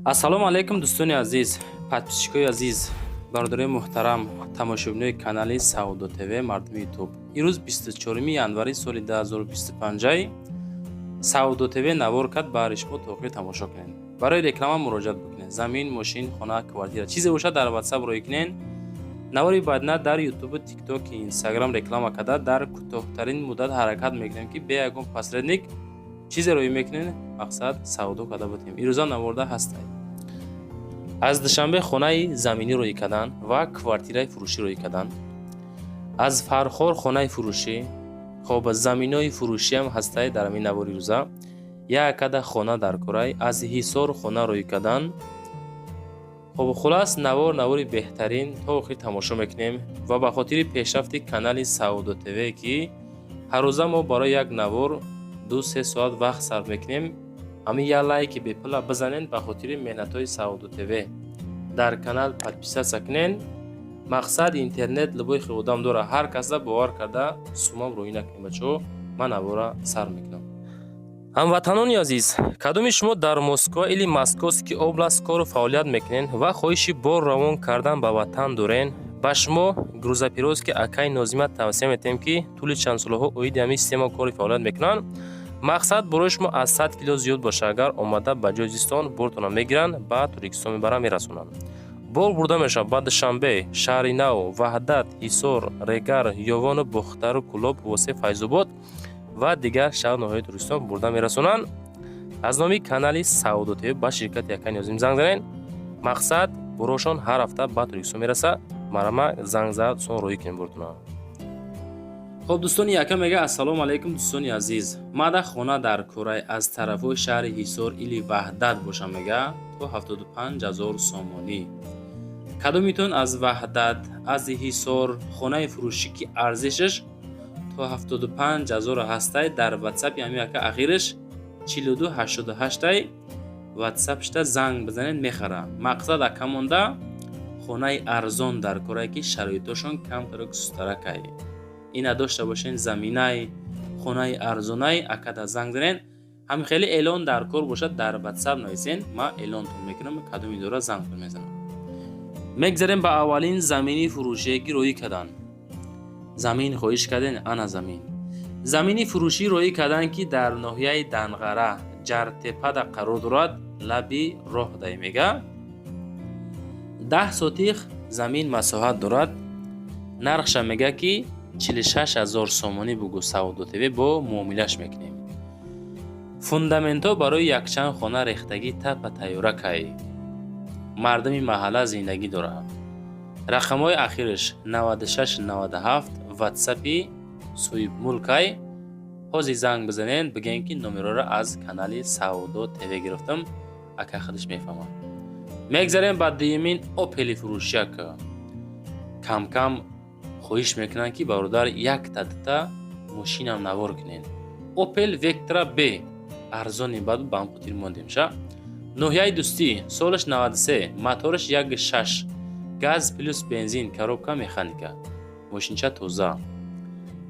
ассалому алайкум дӯстони азиз, подписчикои азиз, бародарои муҳтарам, тамошобинои канали Саудо ТВ мардуми ютуб. Ирӯз 24 январи соли 2025 Саудо ТВ навор кард бари шумо то охир тамошо кунед. Барои реклама муроҷиат бикунед. Замин, мошин, хона, квартира чизе бошад дар WhatsApp рӯй кунед. навори баъдна дар YouTube, TikTok, Instagram реклама карда дар кӯтоҳтарин муддат ҳаракат мекунем ки бе ягон посредник чизе рӯй мекунем, мақсад савдо карда бутем. ирӯза наворда ҳастад. аз душанбе хонаи заминӣ рӯй кардан ва квартираи фурӯшӣ рӯй кардан. аз фархор хонаи фурӯшӣ, хоб заминои фурӯшӣ ҳам ҳастаи дар ҳамин навори рӯза. як када хона дар Корай, аз ҳисор хона рӯй кардан. хоб хулас навори беҳтарин то охир тамошо мекунем ва ба хотири пешрафти канали Саудо ТВ ки ҳар рӯза мо барои як навор 2-3 соат вақт сарф мекунем. ҳамин як лайки бепула бизанен ба хотири меҳнатҳои Саудо ТВ. дар канал подписатсия кунен. мақсад интернет лубои худам дора. ҳар каса бовар карда сумам рӯй накунем бачаҳо. ман навора сар мекунам. ҳамватанони азиз, кадоми шумо дар Москва или Московский област кору фаъолият мекунен ва хоҳиши бор равон кардан ба ватан дорен, ба шумо грузопировски акаи Нозима тавсия метем ки тӯли чандсолаҳо оиди ҳамин система кори фаъолият мекунанд. мақсад барои шумо аз 100 кило зиёд боша. агар омада ба ҷои зистон бортона мегиранд, ба Туркистон мебаранд, мерасонанд. бор бурда мешавад ба Душанбе, Шаҳри Нав, Ваҳдат, Ҳисор, Регар, Ёвону, Бухтару, Кӯлоб, Восе, Файзобод ва дигар шаҳр ноҳияи Туркистон бурда мерасонанд. аз номи канали Саудо ТВ ба ширкати Акаи Нозим занг занед. мақсад борошон ҳар ҳафта ба Туркистон мераса. марама занг зад сон рӯй кунем бортона. хоб дӯстони якам мега ассалому алайкум дӯстони азиз. мада хона дар Корай аз тарафҳои шаҳри Ҳисор или Ваҳдат бошам мега то 75000 сомонӣ. кадомитон аз Ваҳдат, аз Ҳисор хонаи фурӯшӣ ки арзишаш то 75000 ҳастай дар WhatsApp-и ҳамин ака ахираш 4288 WhatsApp-шта занг бизанед мехара. мақсад акамонда хонаи арзон дар Корай ки шароитошон камтарак сустаракай. ина дошта бошен заминаи хонаи арзонай акада занг занед. ҳам хеле эълон дар кор бошад дар WhatsApp нависен. ма эълонтон мекунам кадоми дора зангтон мезанам. мегзарем ба аввалин замини фурӯшие ки рӯй кардан. замин хоҳиш карден, ана замин. замини фурӯшӣ рӯй кардан ки дар ноҳияи Данғара, Ҷартепада қарор дорад. лаби роҳ дай мега 10 сотиқ замин масоҳат дорад. нархша мега ки 46000 сомонӣ бугӯ Саудо ТВ бо муомилаш мекунем. фундаментҳо барои якчанд хона рехтагӣ тапа тайёра кай. мардуми маҳалла зиндагӣ дорад. рақамҳои ахираш 9697 WhatsApp-и суибмулкай. ҳозир занг бизанен бигӯен ки номероро аз канали Саудо ТВ гирифтам. ака худаш мефаҳмад. мегзарем ба дуюмин Opel фурӯшияк. кам кам хоҳиш мекунанд ки бародар якта дута мошинам навор кунен. Opel Vectra B арзони баъд ба ҳам хотир мондем ша. ноҳияи дӯстӣ, солаш 93, мотораш 1.6, газ плюс бензин, коробка механика. мошинча тоза.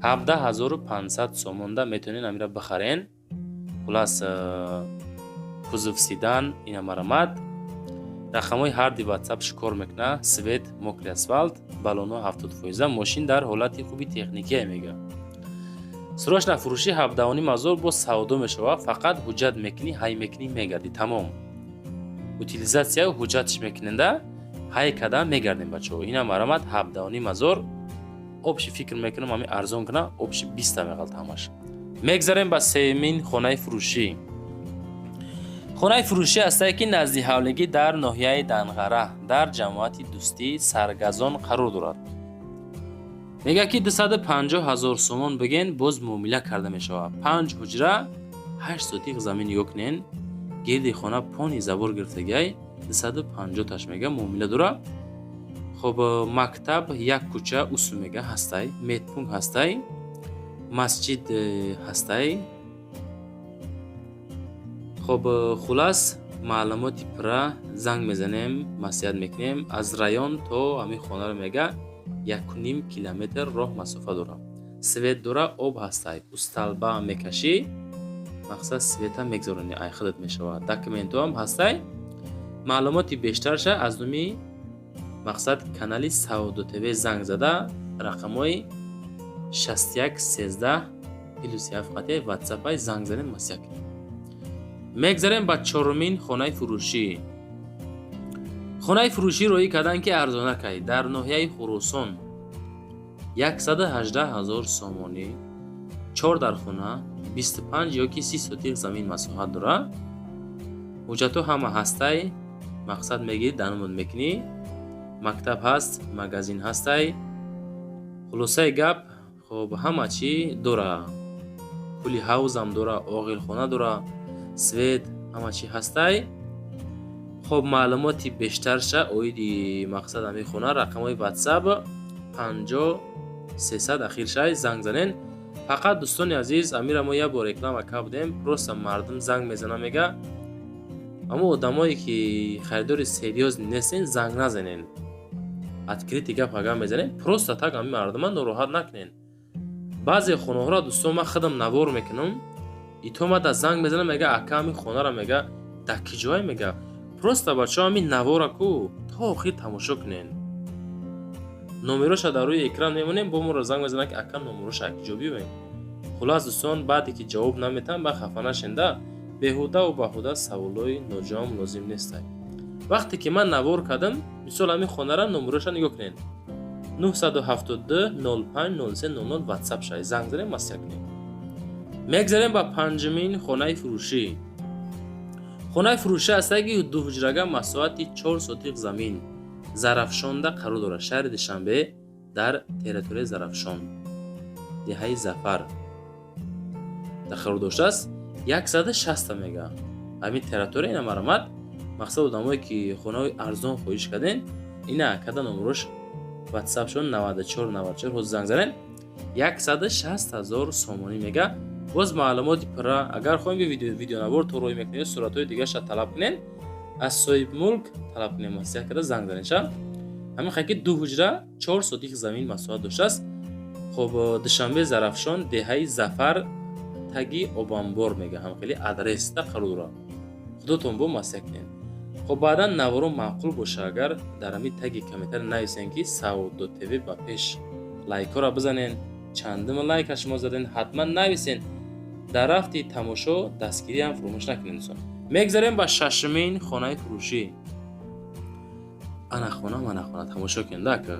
17500 сомонда метавонен амира бихарен. хулас кузов седан, ина марамат. рақамҳои ҳарди WhatsApp-ш кор мекуна. свет, мокри асфалт, балоно 70%. мошин дар ҳолати хуби техникия мега. срочна фурӯши 17000 бо савдо мешава. фақат ҳуҷҷат мекунӣ, ҳай мекунӣ мегарди тамом. утилизатсия ҳуҷҷатш мекуненда ҳай када мегардем бачаҳо. ина марамат 17000. обши фикр мекунам ҳами арзон куна, обши 20 меғалт ҳамаш. мегзарем ба сеюмин хонаи фурӯшӣ. хонаи фурӯшӣ ҳастае ки назди ҳавлигӣ дар ноҳияи Данғара дар ҷамоати дӯстии Саргазон қарор дорад. мега ки 250000 сомон бигӯен боз муомила карда мешавад. 5 ҳуҷра 8 сотиқ замин нигоҳ кунен. гирди хона пони забор гирифтагиай 250 таш мега муомила дора. хоб мактаб як кӯча усу мега ҳастай. медпункт ҳастай. масҷид ҳастай. хоб хулас маълумоти пура занг мезанем, маслиҳат мекунем. аз район то ҳамин хонаро мега 1.5 километр роҳ масофа дора. свет дора, об ҳастай. усталба мекашӣ. мақсад света мегзарони ай худат мешавад. документҳоам ҳастай. маълумоти бештарша аз нуми мақсад канали Саудо ТВ занг зада рақамҳои 61 13 +7 қатъи ватсапай занг занед масяк. мегзарем ба чорумин хонаи фурӯшӣ. хонаи фурӯшӣ роӣ кардан ки арзонакай дар ноҳияи Хурусон 118,000 сомонӣ 4 дар хона 25 ёки 30 сотиқ замин масоҳат дора. ҳуҷҷатҳо ҳама ҳастай, мақсад мегирӣ даномад мекунӣ, мактаб ҳаст, магазин ҳастай. хулосаи гап хоб ҳама чӣ дора. пули ҳавзам дора, оғилхона дора, свет ҳама чӣ ҳастай. хоб маълумоти бештарша оиди мақсад ҳамин хона рақамҳои ватсап 50 300 ахиршай занг занен. фақат дӯстони азиз амира мо як бор реклама кардем, просто мардум занг мезана мега аммо одамое ки харидори серьёзни нестен занг назанен. откритий гап агар мезанен просто так ҳамин мардума нороҳат накунен. баъзе хонаҳоро дӯстон ман худам навор мекунам, итомада занг мезана мега ака ҳамин хонара мега дар ки ҷоя мега просто бачаҳо ҳамин навора ку то охир тамошо кунен. номероша дар рӯи экран мемонем, бо моро занг мезанад ки ака номероша акиҷо биёем. хулас дӯстон баъде ки ҷавоб наметам ба хафа нашенда беҳудаву баҳуда саволҳои ноҷоам лозим нестай. вақте ки ман навор кардам мисол ҳамин хонара номероша нигоҳ кунед 972 05 03 00 ватсап шай занг занем масяк кунед. мегзарем ба панҷумин хонаи фурӯшӣ. хонаи фурӯшӣ ҳастае ки дуҳуҷрага масоҳати 4 сотиқ замин Зарафшонда қарор дорад. шаҳри Душанбе дар территорияи Зарафшон деҳаи Зафар дар қарор доштааст. 160 мега ҳамин территория ина марамад мақсад одамое ки хонаҳои арзон хоҳиш карден ина када номерош ватсапшон 94 94 ҳозир занг занен 160,000 сомонӣ мега. боз маълумоти пурра агар хоҳем видеонавор то роӣ мекунед суратҳои дигарша талаб кунед аз соҳиби мулк талаб кунед масяк када занг занеша. ҳамин хай ки ду ҳуҷра 4 сотиқ замин масоҳат доштааст. хоб Душанбе Зарафшон деҳаи Зафар таги Обамбор мега ҳам хеле адреста қарор дорад. худотон бо масяк кунед. хоб баъдан наворо маъқул боша агар дар ҳамин таги комментари нависен ки Саудо ТВ ба пеш лайкҳоро бизанен, чандума лайка шумо заден, ҳатман нависен. дар рафти тамошо дастгирӣ ҳам фуромӯш накунед. мегзарем ба шашумин хонаи фурӯшӣ. ана хона тамошо кунед ака.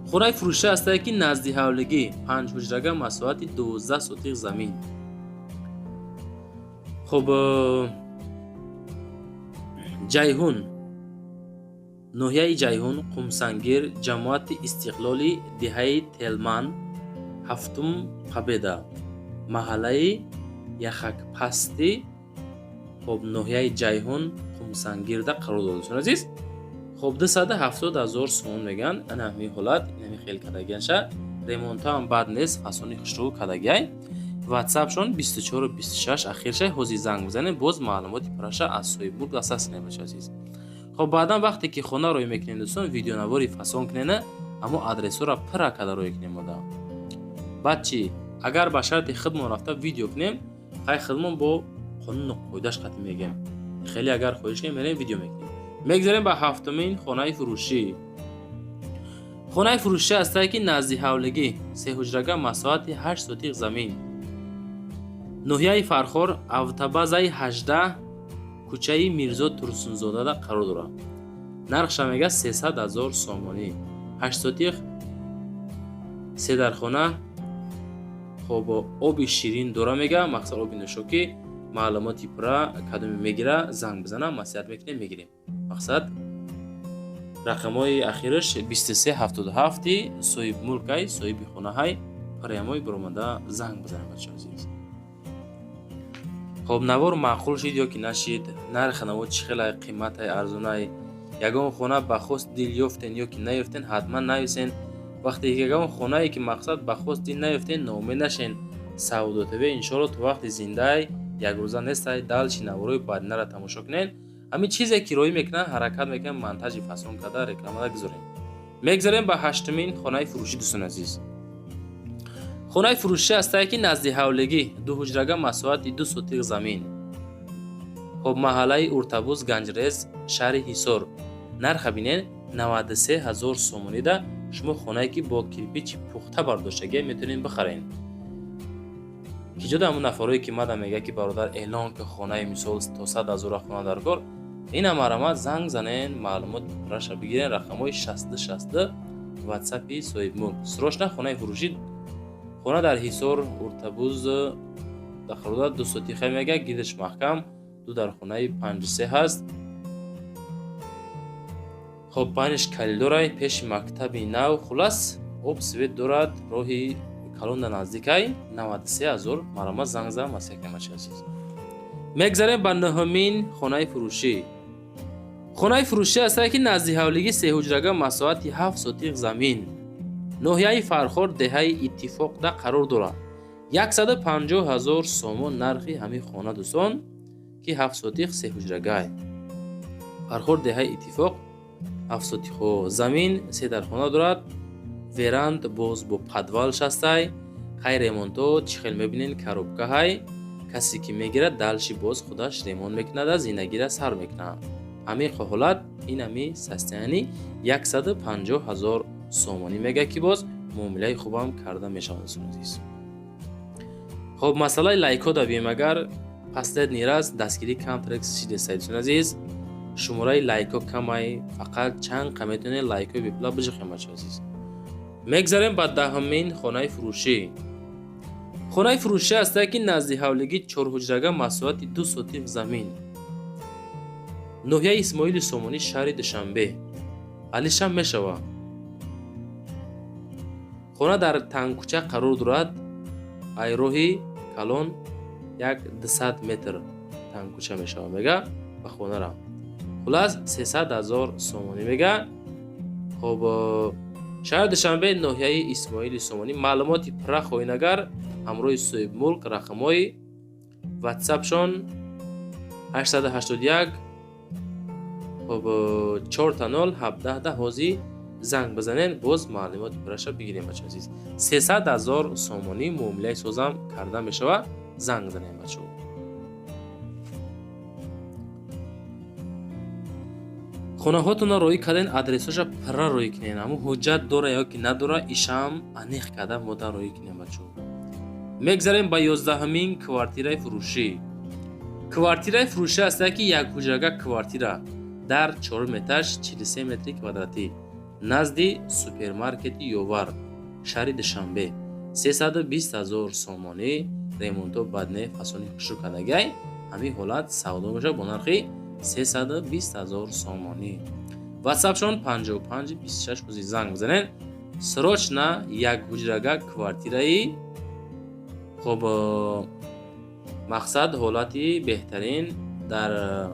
хонаи фурӯшӣ ҳастае ки назди ҳавлигӣ 5 ҳуҷрага масоҳати 12 сотиқ замин. хоб ҷайҳун ноҳияи ҷайҳун қумсангир ҷамоати истиқлолӣ деҳаи Телман ҳафтум Победа маҳаллаи Яхакпастӣ хоб ноҳияи ҷайҳун қумсангирда қарор дорад. азиз хоб 270,000 сомон меган. ана ҳамин ҳолат ин хел кадагианша ремонтаам бад нест, фасони хушрӯ кадагиай. ватсапшон 24 26 ахирша ҳозир занг бизанед боз маълумоти пураша аз соҳиби мулк дастасинед бача азиз. хоб баъдан вақте ки хона роӣ мекунем дӯстон видеонавори фасон кунена аммо адресора пура када роӣ кунем мода. баъд чӣ агар ба шарти худмон рафта видео кунем хай худмон бо қонуну қоидаш қатъи мегем. хеле агар хоҳиш кунем мерем видео мекунем. мегзарем ба ҳафтумин хонаи фурӯшӣ. хонаи фурӯшӣ ҳастае ки назди ҳавлигӣ 3 ҳуҷрага масоҳати 8 сотиқ замин ноҳияи Фархор автобазаи 18 кӯчаи Мирзо Турсунзодада қарор дорад. нархша мега 300,000 сомонӣ 8 сотиқ 3 дар хона. хоб оби ширин дора мега мақсад оби нӯшокӣ. маълумоти пура кадоме мегира занг бизана маслиҳат мекунем мегирем. мақсад рақамҳои ахираш 2377 соҳиби мулкай соҳиби хонаҳай параямои биромада занг бизанем бача азиз. хоб навор маъқул шид ё ки нашид, нархи навор чӣ хелай қиматай арзонай, ягон хона ба хост дил ёфтен ё ки наёфтен ҳатман нависен. вақте ягон хонае ки мақсад ба хост дил наёфтен ноумед нашен. Саудо ТВ иншоалло то вақти зиндай як рӯза нестай далчи наворои бадинара тамошо кунед. ҳамин чизе ки роӣ мекунад ҳаракат мекунад монтажи фасон карда рекламада гузорем. мегзарем ба ҳаштумин хонаи фурӯшӣ дӯстони азиз. хонаи фурӯшӣ ҳастае ки назди ҳавлигӣ 2 ҳуҷрага масоҳати 2 сотиқ замин خب محله ارتبوز گنجرز شهر حصار نرخ بینین 93,000 سومونی ده. شما خونه که با کیرپیچ پخته برداشتگی میتونین بخرین. که جدا همون نفرایی که مدام میگه که برادر اعلان که خونه مثال تا 100,000 خونه در کار، این مرا زنگ زنین معلومات راش بگیرین. رقمای 60 واتساپی صاحب ملک سروشنا خونه فروشی خونه در حصار ارتبوز داخل 200 میگه گیدش محکم دو در خونه 53 هست. خب پنج کلی دارای پیش مکتب نو خلاص اب سوید دارد روحی کلون نزدیکای 93,000 مرا زنگ زدم مسیح نماچه عزیز. میگذاریم به نهمین خونه فروشی. خونه فروشی است که نزدیک حوالگی 3 حجرگاه مساحت 7 سوتیق زمین ناحیه فرخورد دهه اتفاق ده قرار دارد. 150,000 سومون نرخی همین خانه دوستان که 7 سوتیق 3 حجرگاه فرخورد دهه اتفاق 7 سوتیق زمین 3 در خانه دارد. ویراند باز با پدوال شسته خیر ریمونتو چخل میبینین کاروبکه های کسی که میگیره دلشی باز خودش ریمون میکنه ده زینگی را سر میکنه. همین حالت این همی سستیانی 150,000 سومونی میگه که باز معامله خوبم کرده میشوند عزیز. خب مسئله لایکو دا بیم اگر پس دید نیراز دستگیری کم ترکس شیده سایدشون عزیز. شماره لایکو کمای فقط چند قمیتونه لایکو بیپلا بجه خیمه عزیز. میگذاریم با دهمین خانه فروشی. خانه فروشی است که نزدیک حوالگی 4 حجرگاه مساحت 2 سوتیق زمین ناحیه اسماعیل سومونی شهر دوشنبه علیشم میشوه. خانه در تنگ کوچه قرار دارد. ایروهی کلون 200 متر تنگ کوچه میشوه میگه و خانه را خلاص 300,000 سومونی میگه. خب شهر دوشنبه ناحیه اسماعیل سومونی معلوماتی پره خواهی نگر همراه صاحب ملک رقمای واتساپشون 881 خب 400 حاضی زنگ بزنین باز معلومات پرش بگیریم بچه عزیز. 300,000 سومونی معامله سوزم کرده میشوه زنگ زنین بچه. خونه هاتون روی کردین ادرسش پره روی کنین اما حجت داره یا که نداره ایشم انیخ کرده مدر روی کنین بچه. میگذاریم با 11مین کوارتیره فروشی. کوارتیره فروشی است که یک حجرگاه کوارتیره در 4 مترش 43 متری کوادراتی نزدی سوپرمارکت یوور شهر دوشنبه 320,000 سومونی ریمونتو بدنه فاسونی خشو کردگی همین حالت سودا میشه با نرخی 320,000 سومونی. واتساپشون 55 26 روزی زنگ بزنین. سروچنا یک حجرگاه کوارتیره. خب مقصد حالتی بهترین در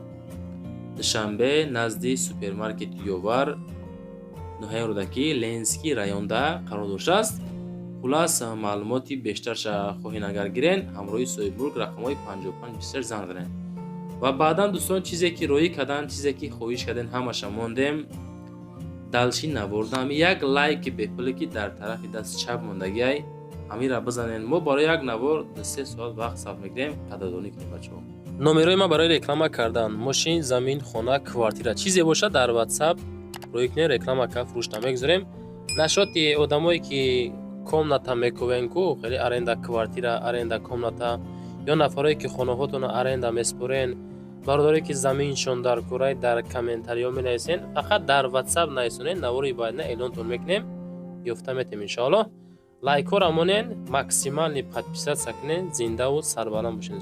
دوشنبه نزدیک سوپرمارکت یوور ناحیه رودکی لنسکی رایون ده قرار داشته است. خلاص معلوماتی بیشترش خواهین اگر گیرین همراه صاحب ملک رقمای 55 بیشتر زنگ زنین. و بعدا دوستان چیزی که روی کردن چیزی که خواهش کردین همش موندیم دلشین نبردم یک لایک بپلکی در طرف دست چپ موندگی همین را بزنین. ما برای یک نوار 3 ساعت وقت صرف میکنیم قدردانی کنیم بچه‌ها. نمره ما برای رکلام کردن ماشین زمین خانه کوارتیره چیزی باشه در واتساپ روی کنه رکلام کا فروش نمیگذاریم. نشاطی آدمایی که комната میکنن کو خیلی аренда کوارتیره аренда комната یا نفرایی که خانه هاتون аренда میسپرین برادری که زمینشون در کره در کامنتاریا می نویسین فقط در واتساپ نویسین نوری باید نه اعلان تون میکنیم یافته میتیم ان شاء الله. لایک ها رامونین ماکسیمال подписаться کنین زنده و سربلند باشین.